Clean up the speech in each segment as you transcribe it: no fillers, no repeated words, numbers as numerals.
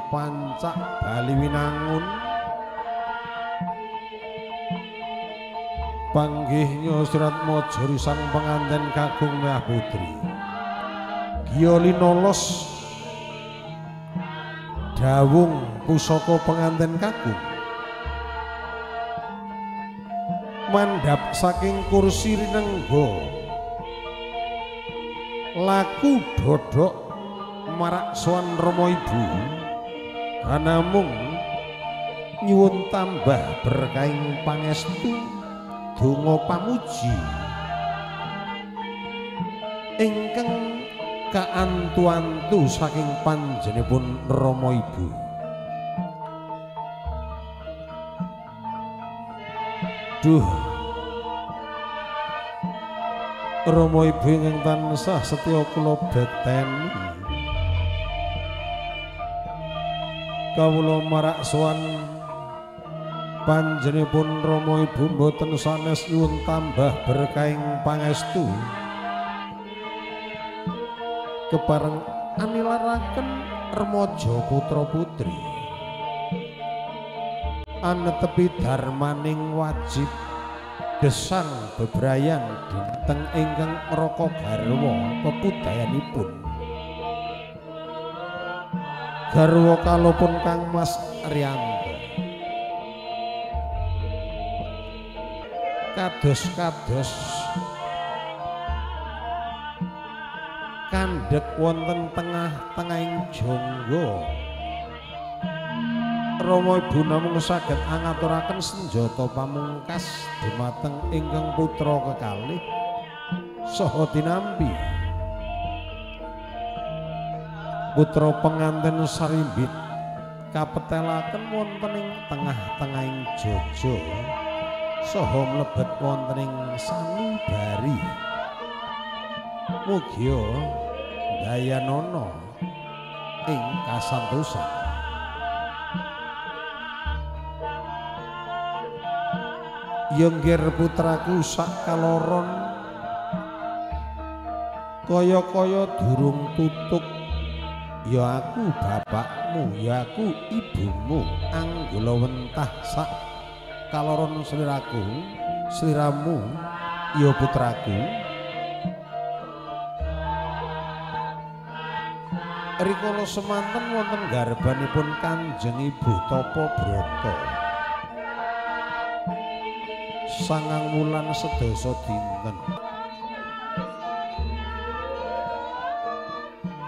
pancak bali winangun panggih nyosirat mojori sang penganten kakung Mbah Putri Gioli nolos dawung pusaka penganten kakung mandhap saking kursi rinengga laku dodok marak sowan Rama Ibu anamung nyuwun tambah berkahing pangestu donga pamuji ingkang kaantu-antu saking panjenenganipun Rama Ibu. Duh Rama Ibu ingkang tansah setya kula bekteni kawula marak sowan panjenenganipun Rama Ibu mboten sanes nyuwun tambah berkahing pangestu kepareng anilaraken remaja putra putri anetepi darmaning wajib gesang bebrayan dinten ingkang raka garwa pepudayanipun garwa kalopun Kang Mas Riyanto kados-kados kandhek wonten tengah-tengahing jangga Rama Ibu namung saged angaturaken senjata pamungkas dumateng ingkang putra kekalih saha tinampi putra penganten sarimbit kapetelaken wonten ing tengah-tengahing jaja saha mlebet wonten ing sanubari mugia dayanana ing kasantosan. Yenggir putraku sak kaloron kaya-kaya durung tutuk ya aku bapakmu ya aku ibumu anggula wentah sak kaloron sliraku sliramu ya putraku rikala semanten wonten garbanipun Kanjeng Ibu Tapa Brata sangang wulan sedasa dinten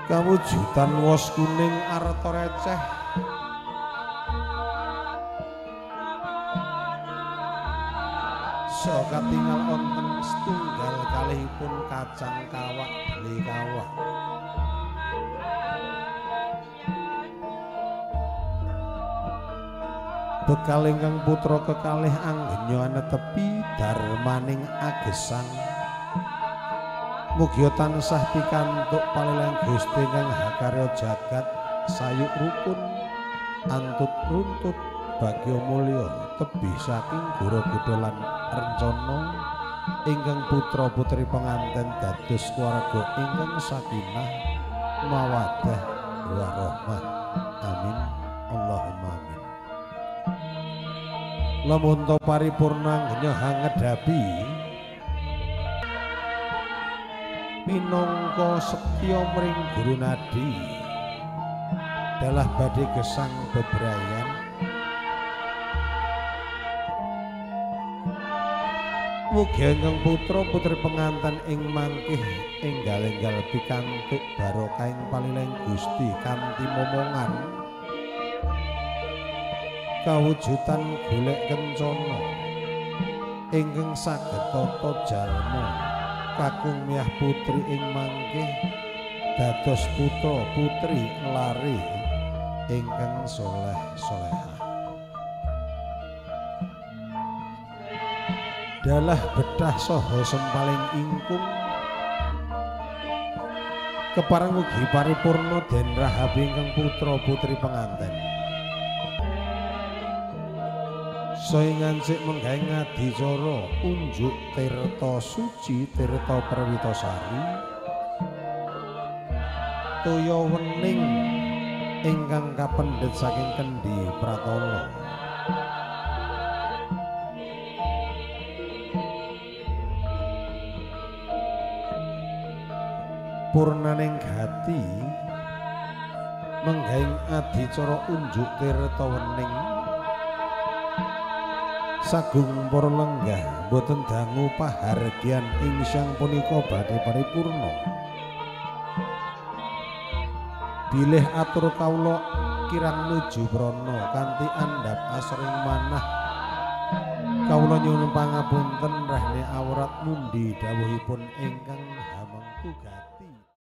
kawujudan wos kuning arta receh saha katingal wonten setunggal kalihipun kacang kawak beli kawak bekal ingkang putra kekalih anggenya anetepi darmaning agesang mugia tansah pikantuk palilang Gusti ingkang hakarya jagat sayuk rukun antut runtut bagya mulya tebih saking guru budha lan rencana ingkang putra putri penganten dados keluarga ingkang sakinah mawaddah warahmah amin Allahumma amin. Lamun to paripurna ngedhapi minangka setya mring guru nadi dalah badhe gesang bebrayan mugi ingkang putra putri penganten ing mangkih enggal-enggal pikantuk barokah ing paliling Gusti kanthi momongan kawujudan golek kencana ingkang saged tata jalma kakung Mbah Putri ing mangkih dados putra putri lari ingkang saleh salehah dalah bedah saha sempaling ingkung kepareng mugi paripurna den rahabi ingkang putra putri penganten saingan sik menggawe ngadicara unjuk tirta suci tirta perwitasari toya wening ingkang kapendhet saking Kendhi Pratala. Purnaning gati menggaing adicara unjuk tirta wening sagung para lenggah boten dangu pahargyan ing sang punika badhe paripurna. Bilih atur kawula kirang nuju prana kanthi andhap asring manah kawula nyuwun pangapunten rahne awrat mundi dawuhipun ingkang hamengku gati.